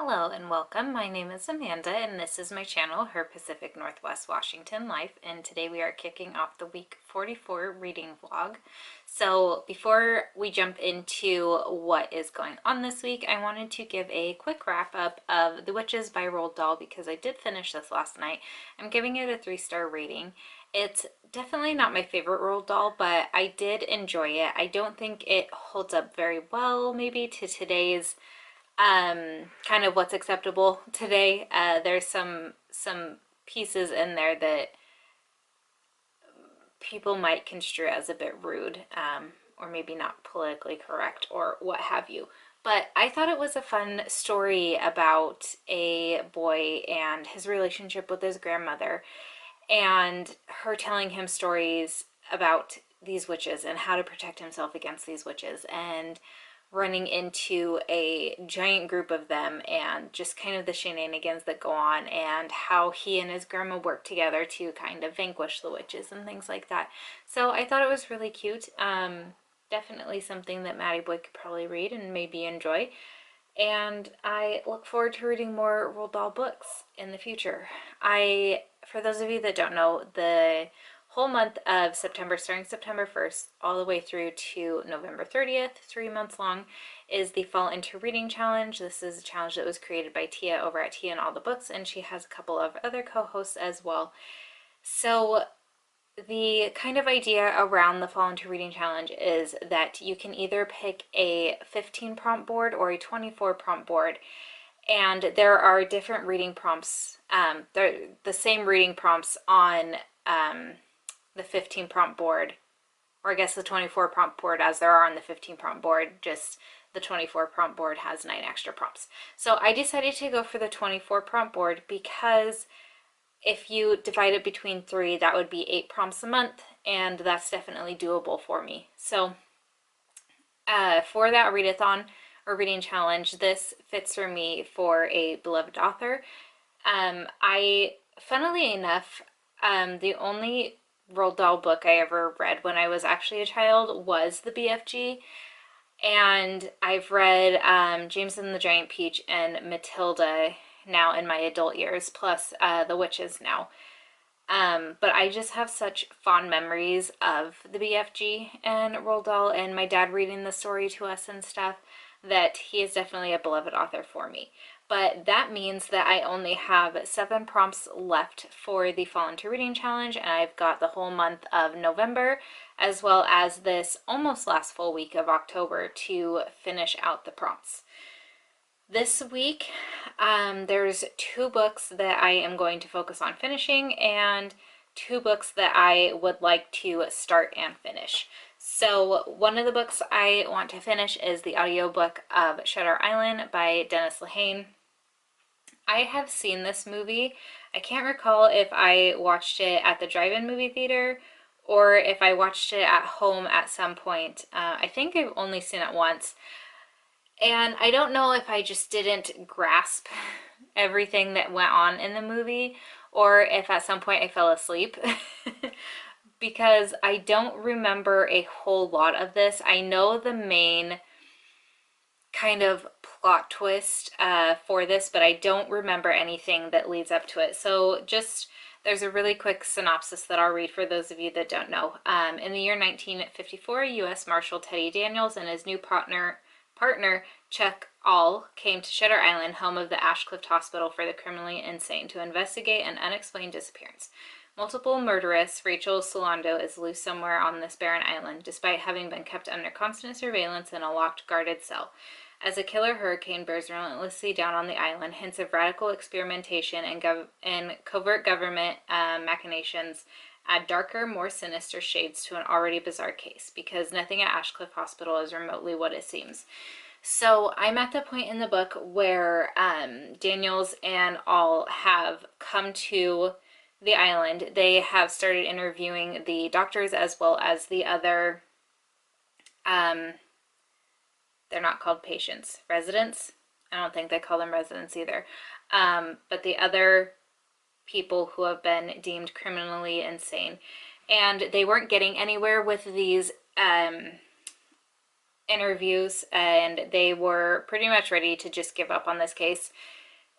Hello and welcome. My name is Amanda and this is my channel, Her Pacific Northwest Washington Life, and today we are kicking off the week 44 reading vlog. So before we jump into what is going on this week, I wanted to give a quick wrap up of The Witches by Roald Dahl because I did finish this last night. I'm giving it a 3-star rating. It's definitely not my favorite Roald Dahl, but I did enjoy it. I don't think it holds up very well maybe to today's kind of what's acceptable today. There's some pieces in there that people might construe as a bit rude, or maybe not politically correct or what have you. But I thought it was a fun story about a boy and his relationship with his grandmother, and her telling him stories about these witches and how to protect himself against these witches, and running into a giant group of them and just kind of the shenanigans that go on and how he and his grandma work together to kind of vanquish the witches and things like that. So I thought it was really cute. Definitely something that Maddie Boy could probably read and maybe enjoy. And I look forward to reading more Roald Dahl books in the future. For those of you that don't know, the whole month of September, starting September 1st, all the way through to November 30th, 3 months long, is the Fall Into Reading Challenge. This is a challenge that was created by Tia over at Tia and All the Books, and she has a couple of other co-hosts as well. So the kind of idea around the Fall Into Reading Challenge is that you can either pick a 15 prompt board or a 24 prompt board, and there are different reading prompts. They're the same reading prompts on the 15 prompt board, or I guess the 24 prompt board, as there are on the 15 prompt board, just the 24 prompt board has 9 extra prompts. So I decided to go for the 24 prompt board because if you divide it between 3, that would be 8 prompts a month, and that's definitely doable for me. So for that readathon or reading challenge, this fits for me for a beloved author. Funnily enough, the only Roald Dahl book I ever read when I was actually a child was the BFG, and I've read James and the Giant Peach and Matilda now in my adult years, plus The Witches now. But I just have such fond memories of the BFG and Roald Dahl and my dad reading the story to us and stuff, that he is definitely a beloved author for me. But that means that I only have 7 prompts left for the Fall Into Reading Challenge, and I've got the whole month of November as well as this almost last full week of October to finish out the prompts. This week, there's 2 books that I am going to focus on finishing and 2 books that I would like to start and finish. So one of the books I want to finish is the audiobook of Shutter Island by Dennis Lehane. I have seen this movie. I can't recall if I watched it at the drive-in movie theater or if I watched it at home at some point. I think I've only seen it once. And I don't know if I just didn't grasp everything that went on in the movie or if at some point I fell asleep because I don't remember a whole lot of this. I know the main kind of plot twist for this, but I don't remember anything that leads up to it. So just there's a really quick synopsis that I'll read for those of you that don't know. In the year 1954, U.S. Marshal Teddy Daniels and his new partner Chuck All came to Shutter Island, home of the Ashcliff Hospital for the Criminally Insane, to investigate an unexplained disappearance. Multiple murderess Rachel Solando is loose somewhere on this barren island, despite having been kept under constant surveillance in a locked, guarded cell. As a killer hurricane bears relentlessly down on the island, hints of radical experimentation and covert government machinations add darker, more sinister shades to an already bizarre case, because nothing at Ashcliff Hospital is remotely what it seems. So I'm at the point in the book where Daniels and All have come to the island. They have started interviewing the doctors as well as the other, they're not called patients, residents. I don't think they call them residents either. But the other people who have been deemed criminally insane. And they weren't getting anywhere with these interviews, and they were pretty much ready to just give up on this case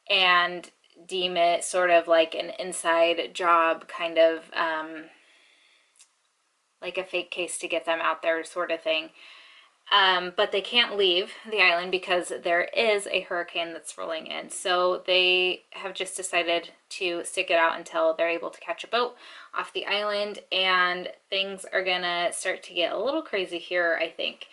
and deem it sort of like an inside job, kind of like a fake case to get them out there sort of thing. But they can't leave the island because there is a hurricane that's rolling in. So they have just decided to stick it out until they're able to catch a boat off the island, and things are gonna start to get a little crazy here, I think.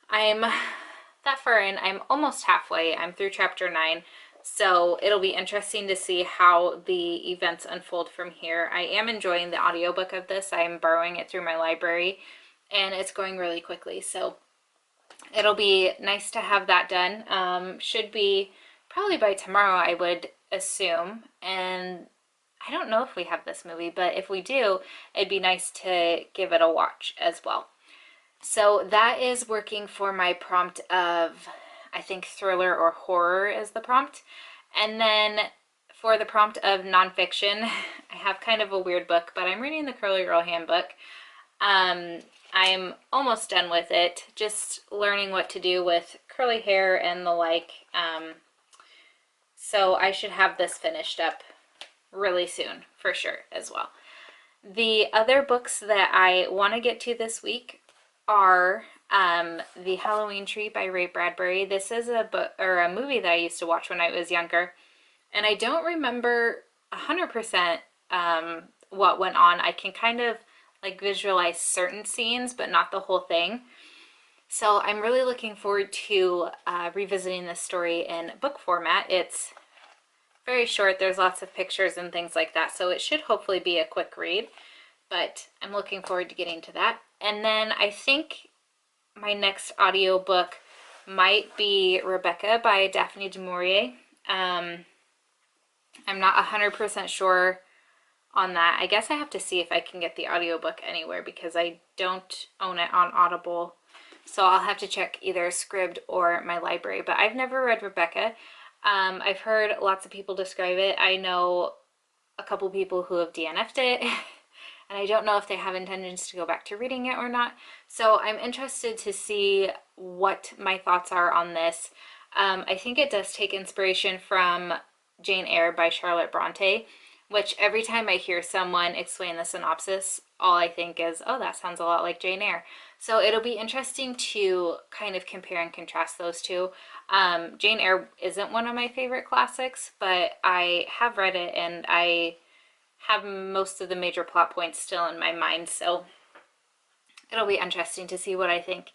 I'm that far in. I'm almost halfway. I'm through chapter 9. So it'll be interesting to see how the events unfold from here. I am enjoying the audiobook of this. I'm borrowing it through my library, and it's going really quickly. So it'll be nice to have that done. Should be probably by tomorrow, I would assume. And I don't know if we have this movie, but if we do, it'd be nice to give it a watch as well. So that is working for my prompt of, I think, thriller or horror is the prompt. And then for the prompt of nonfiction, I have kind of a weird book, but I'm reading the Curly Girl Handbook. I'm almost done with it, just learning what to do with curly hair and the like. So I should have this finished up really soon, for sure, as well. The other books that I want to get to this week are The Halloween Tree by Ray Bradbury. This is a book or a movie that I used to watch when I was younger, and I don't remember 100% what went on. I can kind of like visualize certain scenes, but not the whole thing. So I'm really looking forward to revisiting this story in book format. It's very short. There's lots of pictures and things like that, so it should hopefully be a quick read, but I'm looking forward to getting to that. And then I think my next audiobook might be Rebecca by Daphne du Maurier. I'm not 100% sure on that. I guess I have to see if I can get the audiobook anywhere because I don't own it on Audible. So I'll have to check either Scribd or my library. But I've never read Rebecca. I've heard lots of people describe it. I know a couple people who have DNF'd it. And I don't know if they have intentions to go back to reading it or not. So I'm interested to see what my thoughts are on this. I think it does take inspiration from Jane Eyre by Charlotte Bronte, which every time I hear someone explain the synopsis, all I think is, oh, that sounds a lot like Jane Eyre. So it'll be interesting to kind of compare and contrast those two. Jane Eyre isn't one of my favorite classics, but I have read it and I have most of the major plot points still in my mind, so it'll be interesting to see what I think,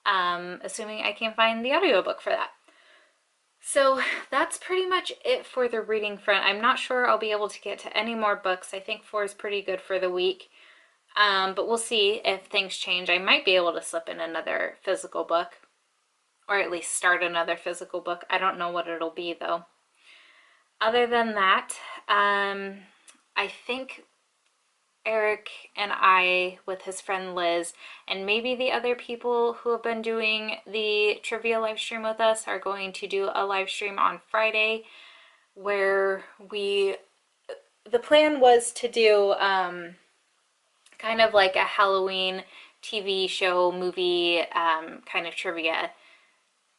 assuming I can find the audiobook for that. So that's pretty much it for the reading front. I'm not sure I'll be able to get to any more books. I think 4 is pretty good for the week, but we'll see if things change. I might be able to slip in another physical book, or at least start another physical book. I don't know what it'll be, though. Other than that, I think Eric and I, with his friend Liz, and maybe the other people who have been doing the trivia live stream with us, are going to do a live stream on Friday where the plan was to do kind of like a Halloween TV show, movie kind of trivia,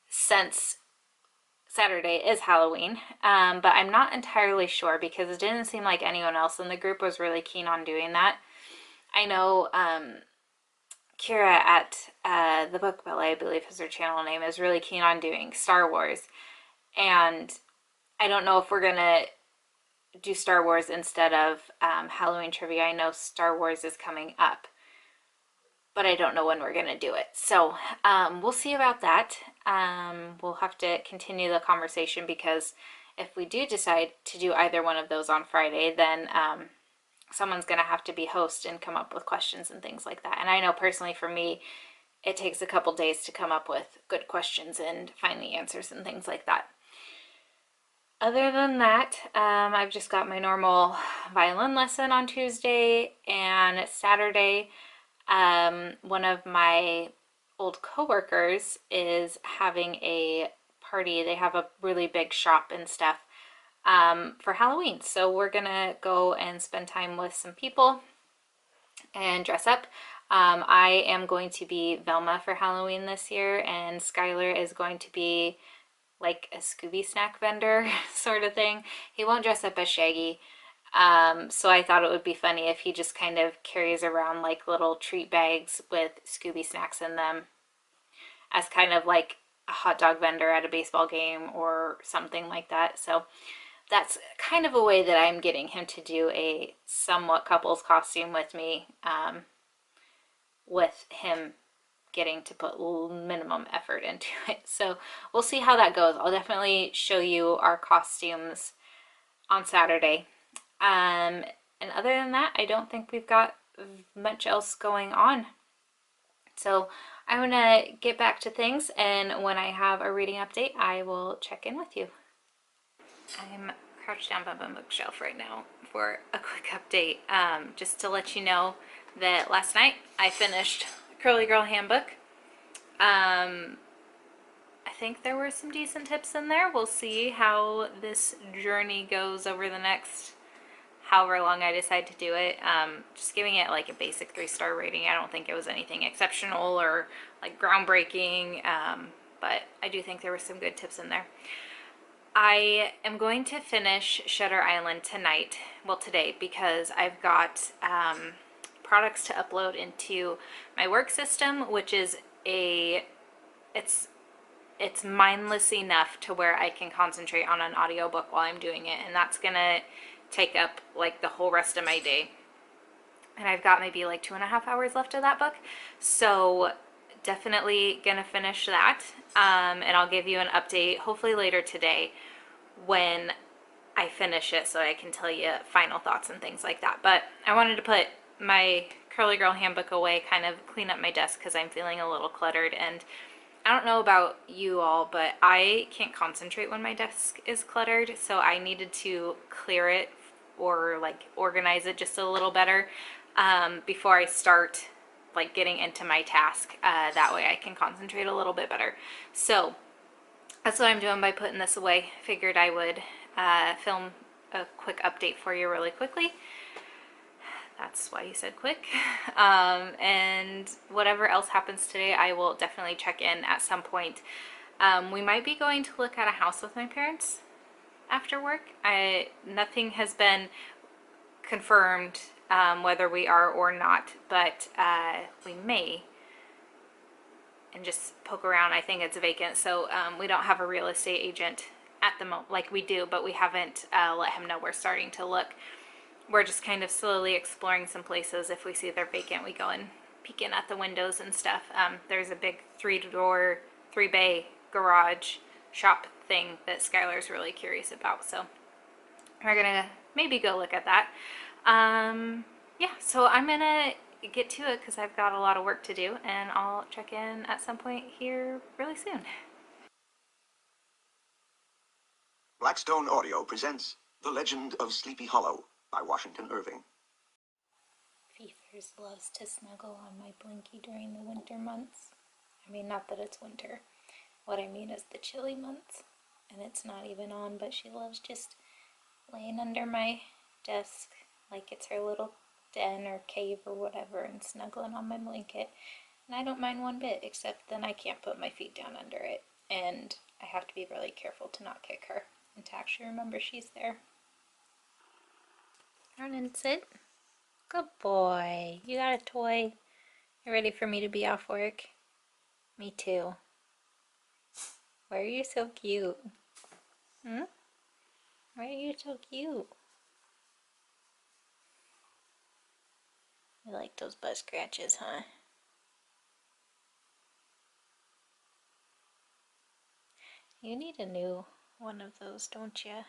since Saturday is Halloween, but I'm not entirely sure because it didn't seem like anyone else in the group was really keen on doing that. I know Kira at the Book Ballet, I believe is her channel name, is really keen on doing Star Wars, and I don't know if we're gonna do Star Wars instead of Halloween trivia. I know Star Wars is coming up, but I don't know when we're going to do it. So we'll see about that. We'll have to continue the conversation because if we do decide to do either one of those on Friday, then someone's going to have to be host and come up with questions and things like that. And I know personally for me, it takes a couple days to come up with good questions and find the answers and things like that. Other than that, I've just got my normal violin lesson on Tuesday and Saturday. One of my old coworkers is having a party. They have a really big shop and stuff for Halloween. So we're gonna go and spend time with some people and dress up. I am going to be Velma for Halloween this year, and Skylar is going to be like a Scooby snack vendor sort of thing. He won't dress up as Shaggy. So I thought it would be funny if he just kind of carries around like little treat bags with Scooby snacks in them as kind of like a hot dog vendor at a baseball game or something like that. So that's kind of a way that I'm getting him to do a somewhat couples costume with me, with him getting to put minimum effort into it. So we'll see how that goes. I'll definitely show you our costumes on Saturday. And other than that, I don't think we've got much else going on. So I'm gonna get back to things, and when I have a reading update, I will check in with you. I'm crouched down by my bookshelf right now for a quick update. Just to let you know that last night I finished Curly Girl Handbook. I think there were some decent tips in there. We'll see how this journey goes over the next however long I decide to do it. Just giving it like a basic 3-star rating. I don't think it was anything exceptional or like groundbreaking, but I do think there were some good tips in there. I am going to finish Shutter Island tonight, well today, because I've got products to upload into my work system, which is it's mindless enough to where I can concentrate on an audiobook while I'm doing it, and that's gonna take up like the whole rest of my day. And I've got maybe like 2.5 hours left of that book, so definitely gonna finish that, and I'll give you an update hopefully later today when I finish it, so I can tell you final thoughts and things like that. But I wanted to put my Curly Girl Handbook away, kind of clean up my desk because I'm feeling a little cluttered, and I don't know about you all, but I can't concentrate when my desk is cluttered, so I needed to clear it or like organize it just a little better before I start like getting into my task. That way I can concentrate a little bit better. So that's what I'm doing by putting this away. Figured I would film a quick update for you really quickly. That's why you said quick. And whatever else happens today, I will definitely check in at some point. We might be going to look at a house with my parents after work. Nothing has been confirmed whether we are or not, but we may, and just poke around. I think it's vacant, so we don't have a real estate agent at the moment. Like we do, but we haven't let him know we're starting to look. We're just kind of slowly exploring some places. If we see they're vacant, we go and peek in at the windows and stuff. There's a big 3-door, 3-bay garage shop thing that Skylar's really curious about, so we're gonna maybe go look at that. Yeah, so I'm gonna get to it because I've got a lot of work to do, and I'll check in at some point here really soon. Blackstone Audio presents The Legend of Sleepy Hollow by Washington Irving. Feathers loves to snuggle on my blankie during the winter months. I mean, not that it's winter. What I mean is the chilly months. And it's not even on, but she loves just laying under my desk like it's her little den or cave or whatever and snuggling on my blanket. And I don't mind one bit, except then I can't put my feet down under it. And I have to be really careful to not kick her and to actually remember she's there. Run and sit. Good boy. You got a toy. You ready for me to be off work? Me too. Why are you so cute? Hmm? Why are you so cute? You like those butt scratches, huh? You need a new one of those, don't you?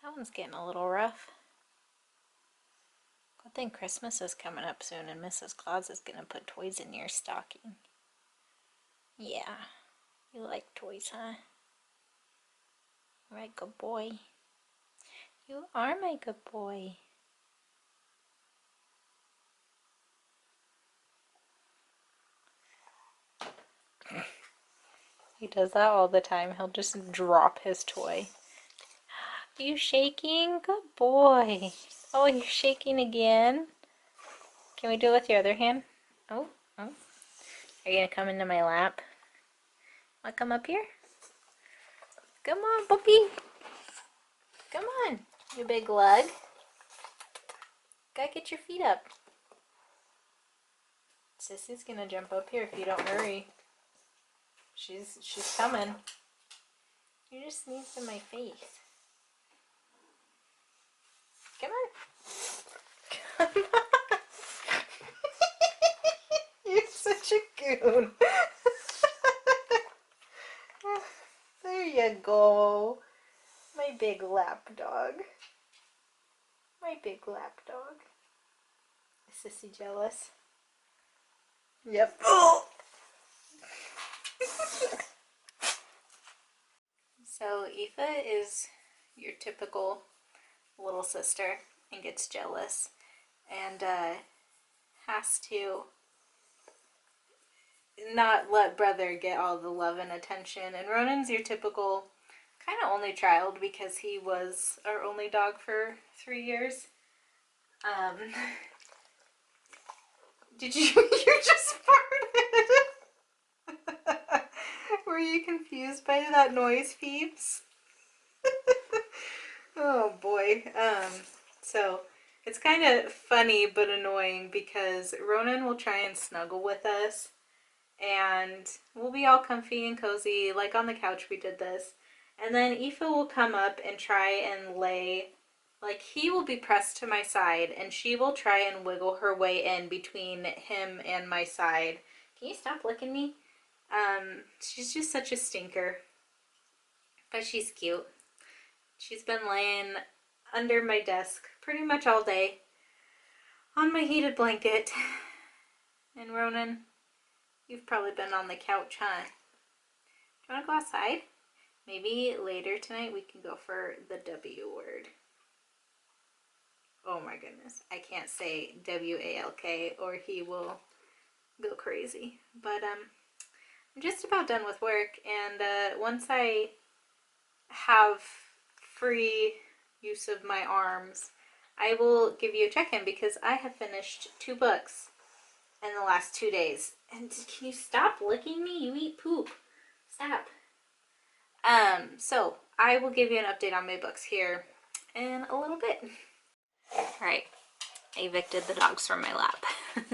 That one's getting a little rough. Good thing Christmas is coming up soon and Mrs. Claus is gonna put toys in your stocking. Yeah, you like toys, huh? Right, good boy. You are my good boy. He does that all the time. He'll just drop his toy. Are you shaking? Good boy. Oh, you're shaking again? Can we do it with your other hand? Oh, oh. Are you gonna come into my lap? Wanna come up here? Come on, puppy. Come on, you big lug. Gotta get your feet up. Sissy's gonna jump up here if you don't hurry. She's coming. You just sneezed in my face. Come on. Come on. You're such a goon. There you go. My big lap dog. My big lap dog. Is Sissy jealous? Yep. Oh! So Aoife is your typical little sister and gets jealous and has to not let brother get all the love and attention. And Ronan's your typical kind of only child because he was our only dog for 3 years. Did you just farted? Were you confused by that noise, Phoebes? Oh boy. So it's kind of funny but annoying because Ronan will try and snuggle with us and we'll be all comfy and cozy, like on the couch we did this. And then Aoife will come up and try and lay, like he will be pressed to my side and she will try and wiggle her way in between him and my side. Can you stop licking me? She's just such a stinker. But she's cute. She's been laying under my desk pretty much all day on my heated blanket. And Ronan, you've probably been on the couch, huh? Do you want to go outside? Maybe later tonight we can go for the W word. Oh my goodness, I can't say W-A-L-K or he will go crazy. But I'm just about done with work, and once I have free use of my arms, I will give you a check-in because I have finished 2 books in the last 2 days. And can you stop licking me? You eat poop. Stop. So I will give you an update on my books here in a little bit. All right, I evicted the dogs from my lap.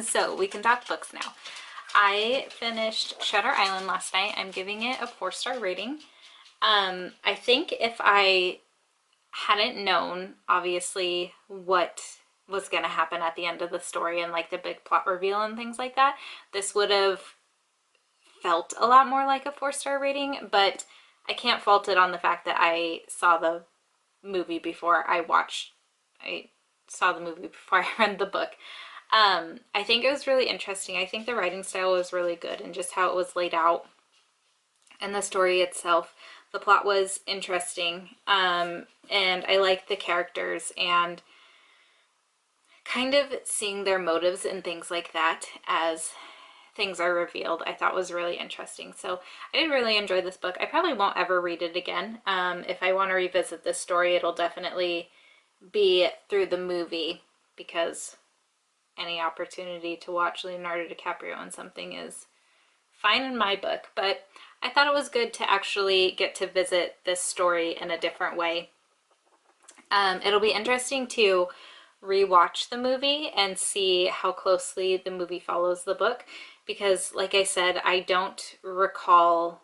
So we can talk books now. I finished Shutter Island last night. I'm giving it a 4-star rating. I think if I hadn't known, obviously, what was going to happen at the end of the story and like the big plot reveal and things like that, this would have felt a lot more like a 4-star rating, but I can't fault it on the fact that I saw the movie before I saw the movie before I read the book. I think it was really interesting. I think the writing style was really good and just how it was laid out and the story itself. The plot was interesting, and I liked the characters and kind of seeing their motives and things like that as things are revealed, I thought was really interesting. So I did really enjoy this book. I probably won't ever read it again. If I want to revisit this story, it'll definitely be through the movie because any opportunity to watch Leonardo DiCaprio in something is fine in my book. But I thought it was good to actually get to visit this story in a different way. It'll be interesting to rewatch the movie and see how closely the movie follows the book because, like I said, I don't recall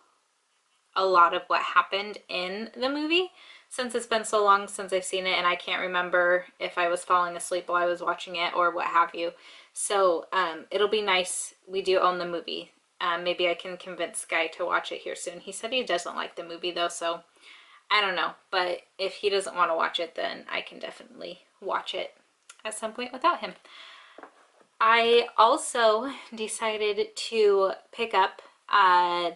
a lot of what happened in the movie since it's been so long since I've seen it, and I can't remember if I was falling asleep while I was watching it or what have you. So it'll be nice. We do own the movie. Maybe I can convince Guy to watch it here soon. He said he doesn't like the movie though, so I don't know. But if he doesn't want to watch it, then I can definitely watch it at some point without him. I also decided to pick up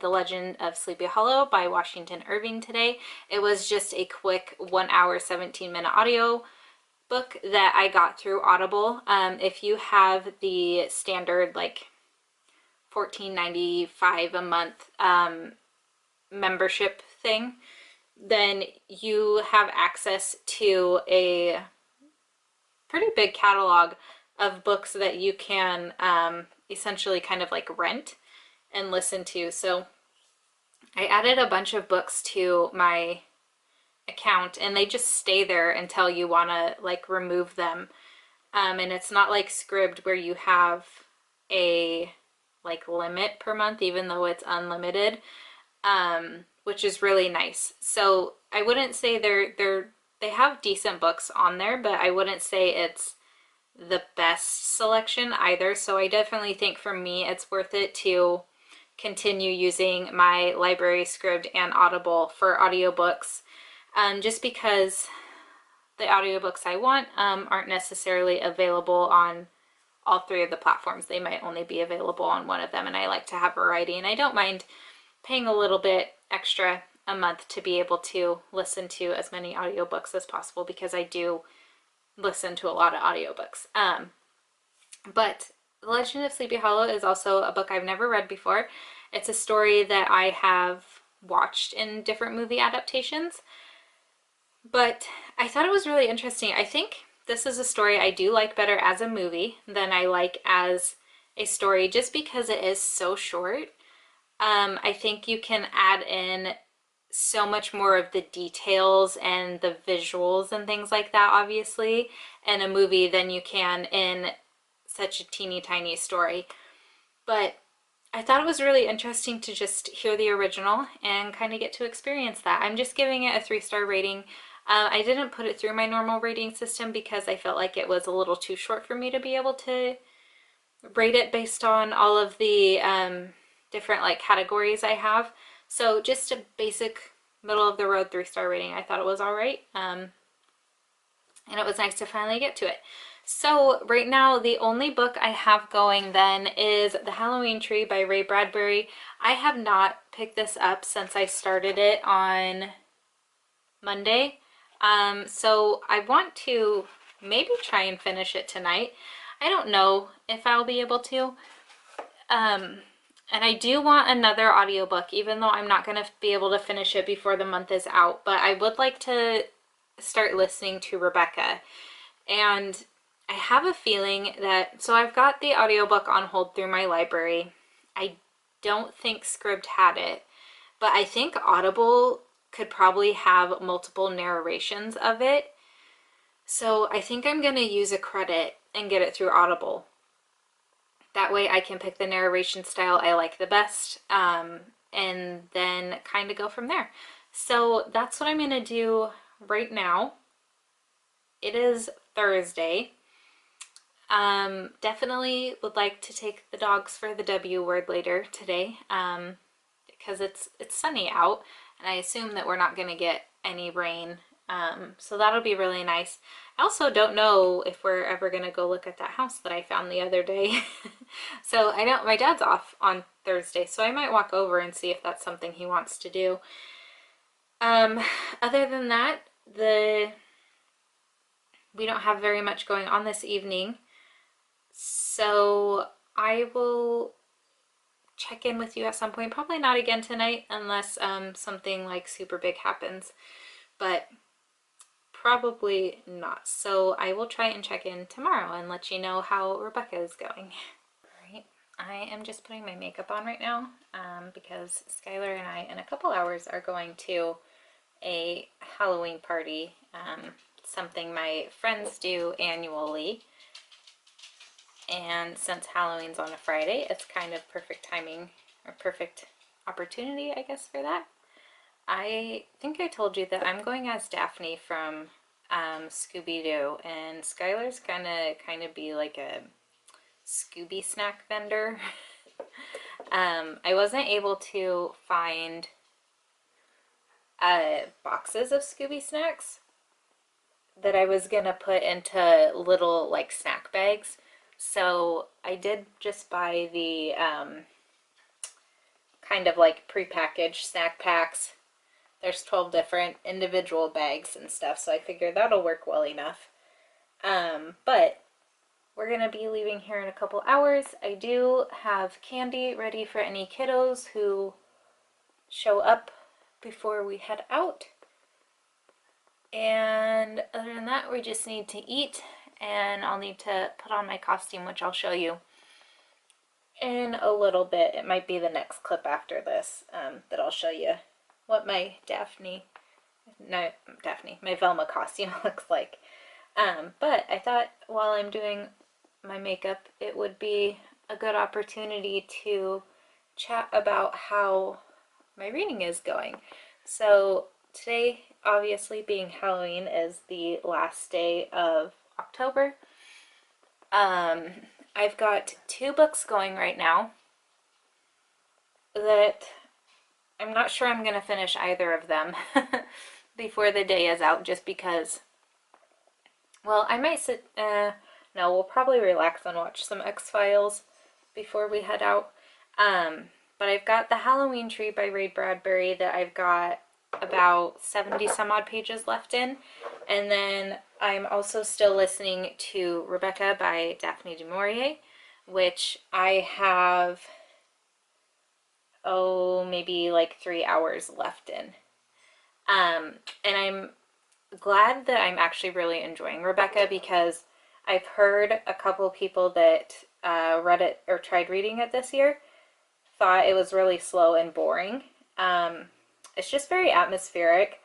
The Legend of Sleepy Hollow by Washington Irving today. It was just a quick 1 hour, 17-minute audio book that I got through Audible. If you have the standard like $14.95 a month membership thing, then you have access to a pretty big catalog of books that you can essentially kind of like rent and listen to. So I added a bunch of books to my account, and they just stay there until you want to like remove them. And it's not like Scribd where you have a like limit per month, even though it's unlimited, which is really nice. So I wouldn't say they have decent books on there, but I wouldn't say it's the best selection either. So I definitely think for me it's worth it to continue using my library, Scribd, and Audible for audiobooks, just because the audiobooks I want aren't necessarily available on all three of the platforms. They might only be available on one of them, and I like to have variety, and I don't mind paying a little bit extra a month to be able to listen to as many audiobooks as possible, because I do listen to a lot of audiobooks. But The Legend of Sleepy Hollow is also a book I've never read before. It's a story that I have watched in different movie adaptations, but I thought it was really interesting. I think this is a story I do like better as a movie than I like as a story, just because it is so short. I think you can add in so much more of the details and the visuals and things like that, obviously, in a movie than you can in such a teeny tiny story. But I thought it was really interesting to just hear the original and kind of get to experience that. I'm just giving it a 3-star rating. I didn't put it through my normal rating system because I felt like it was a little too short for me to be able to rate it based on all of the different like categories I have. So just a basic middle of the road 3-star rating. I thought it was all right. And it was nice to finally get to it. So right now, the only book I have going then is The Halloween Tree by Ray Bradbury. I have not picked this up since I started it on Monday. So I want to maybe try and finish it tonight. I don't know if I'll be able to. And I do want another audiobook, even though I'm not going to be able to finish it before the month is out. But I would like to start listening to Rebecca. And I have a feeling that, so I've got the audiobook on hold through my library. I don't think Scribd had it, but I think Audible could probably have multiple narrations of it. So I think I'm going to use a credit and get it through Audible. That way I can pick the narration style I like the best, and then kind of go from there. So that's what I'm going to do right now. It is Thursday. Definitely would like to take the dogs for the W word later today, because it's sunny out, and I assume that we're not going to get any rain. So that'll be really nice. I also don't know if we're ever going to go look at that house that I found the other day. So I know my dad's off on Thursday, so I might walk over and see if that's something he wants to do. Other than that, we don't have very much going on this evening. So I will check in with you at some point. Probably not again tonight unless something like super big happens, but probably not. So I will try and check in tomorrow and let you know how Rebecca is going. All right, I am just putting my makeup on right now because Skylar and I in a couple hours are going to a Halloween party, something my friends do annually. And since Halloween's on a Friday, it's kind of perfect timing, or perfect opportunity, I guess, for that. I think I told you that I'm going as Daphne from Scooby-Doo, and Skylar's gonna kind of be like a Scooby snack vendor. I wasn't able to find boxes of Scooby snacks that I was gonna put into little like snack bags. So I did just buy the kind of like prepackaged snack packs. There's 12 different individual bags and stuff, so I figured that'll work well enough. But we're gonna be leaving here in a couple hours. I do have candy ready for any kiddos who show up before we head out. And other than that, we just need to eat, and I'll need to put on my costume, which I'll show you. in a little bit. It might be the next clip after this that I'll show you what my my Velma costume looks like. But I thought while I'm doing my makeup, it would be a good opportunity to chat about how my reading is going. So today, obviously being Halloween, is the last day of October. I've got 2 books going right now that I'm not sure I'm going to finish either of them before the day is out, just because, well, I might sit, no, we'll probably relax and watch some X-Files before we head out. But I've got The Halloween Tree by Ray Bradbury that I've got about 70 some odd pages left in. And then I'm also still listening to Rebecca by Daphne du Maurier, which I have, maybe like 3 hours left in. And I'm glad that I'm actually really enjoying Rebecca, because I've heard a couple people that read it or tried reading it this year thought it was really slow and boring. It's just very atmospheric.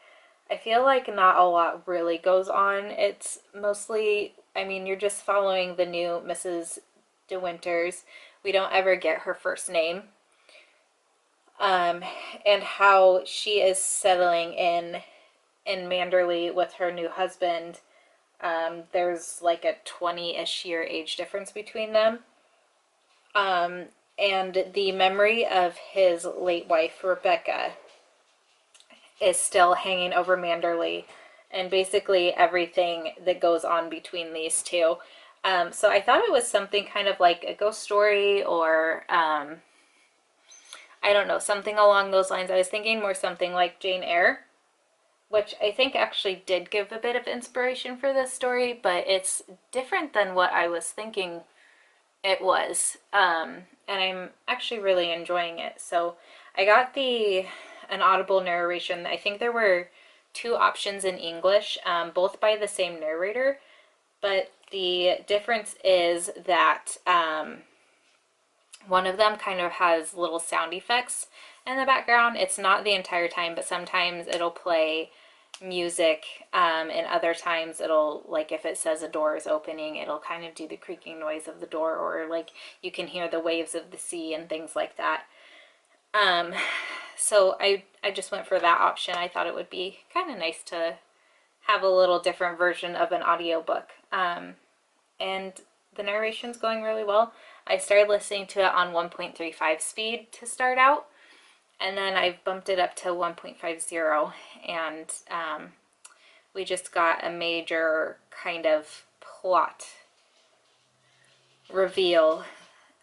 I feel like not a lot really goes on. It's mostly, I mean, you're just following the new Mrs. De Winters. We don't ever get her first name. And how she is settling in Manderley with her new husband. There's like a 20-ish year age difference between them. And the memory of his late wife, Rebecca, is still hanging over Manderley, and basically everything that goes on between these two. So I thought it was something kind of like a ghost story, or I don't know, something along those lines. I was thinking more something like Jane Eyre, which I think actually did give a bit of inspiration for this story, but it's different than what I was thinking it was. And I'm actually really enjoying it. So I got an audible narration. I think there were 2 options in English, both by the same narrator, but the difference is that one of them kind of has little sound effects in the background. It's not the entire time, but sometimes it'll play music, and other times it'll, like if it says a door is opening, it'll kind of do the creaking noise of the door, or like you can hear the waves of the sea and things like that. So I just went for that option. I thought it would be kind of nice to have a little different version of an audiobook. And the narration's going really well. I started listening to it on 1.35 speed to start out, and then I've bumped it up to 1.50, and we just got a major kind of plot reveal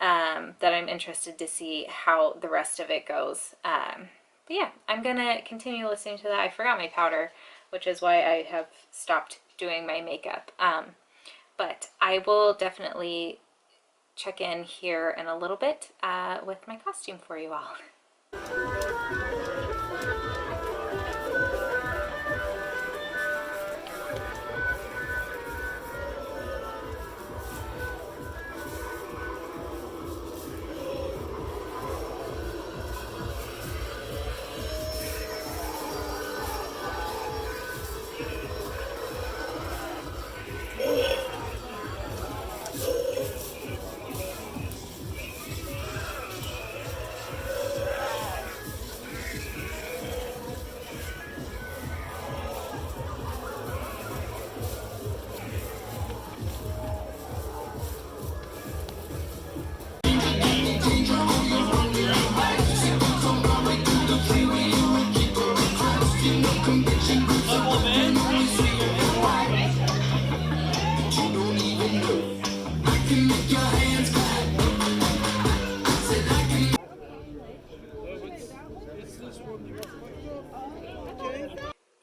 that I'm interested to see how the rest of it goes. But yeah, I'm gonna continue listening to that. I forgot my powder, which is why I have stopped doing my makeup. But I will definitely check in here in a little bit with my costume for you all.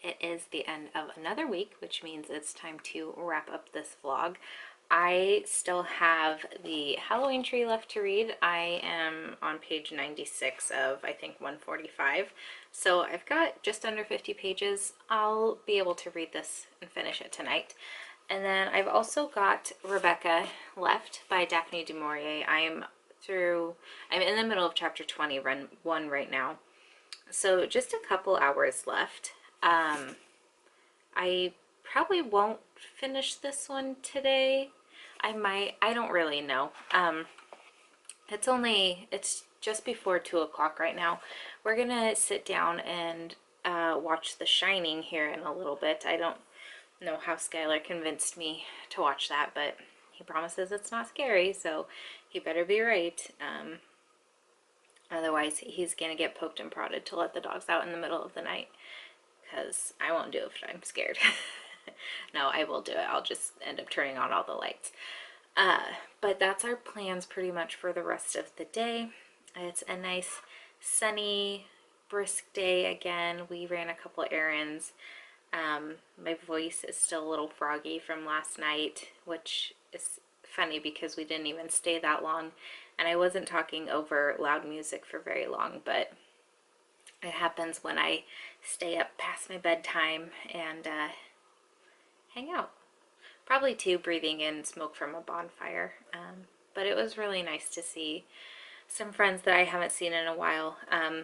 It is the end of another week, which means it's time to wrap up this vlog. I still have the Halloween Tree left to read. I am on page 96 of, I think, 145. So I've got just under 50 pages. I'll be able to read this and finish it tonight. And then I've also got Rebecca left by Daphne du Maurier. I'm through, I'm in the middle of chapter 20, run 1 right now. So just a couple hours left. I probably won't finish this one today. I might, I don't really know. It's just before 2 o'clock right now. We're gonna sit down and watch The Shining here in a little bit. I don't know how Skylar convinced me to watch that, but he promises it's not scary, so he better be right. Otherwise, he's gonna get poked and prodded to let the dogs out in the middle of the night, because I won't do it if I'm scared. No, I will do it. I'll just end up turning on all the lights. But that's our plans pretty much for the rest of the day. It's a nice sunny, brisk day again. We ran a couple errands. My voice is still a little froggy from last night, which is funny because we didn't even stay that long, and I wasn't talking over loud music for very long, but it happens when I stay up past my bedtime and hang out. Probably too, breathing in smoke from a bonfire. But it was really nice to see some friends that I haven't seen in a while,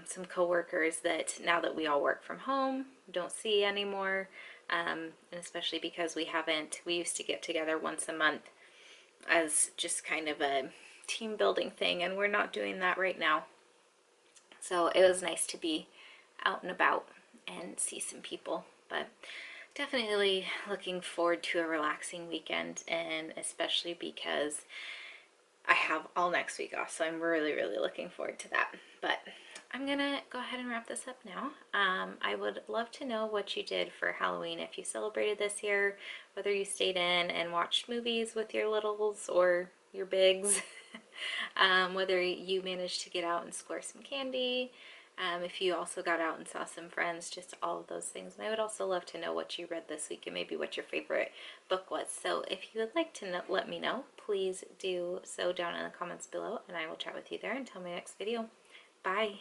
some coworkers that now that we all work from home, don't see anymore, and especially because we used to get together once a month as just kind of a team building thing, and we're not doing that right now. So it was nice to be out and about and see some people, but definitely looking forward to a relaxing weekend, and especially because I have all next week off, so I'm really, really looking forward to that. But I'm gonna go ahead and wrap this up now. I would love to know what you did for Halloween, if you celebrated this year, whether you stayed in and watched movies with your littles or your bigs, whether you managed to get out and score some candy, if you also got out and saw some friends, just all of those things. And I would also love to know what you read this week and maybe what your favorite book was. So if you would like to let me know, please do so down in the comments below, and I will chat with you there until my next video. Bye!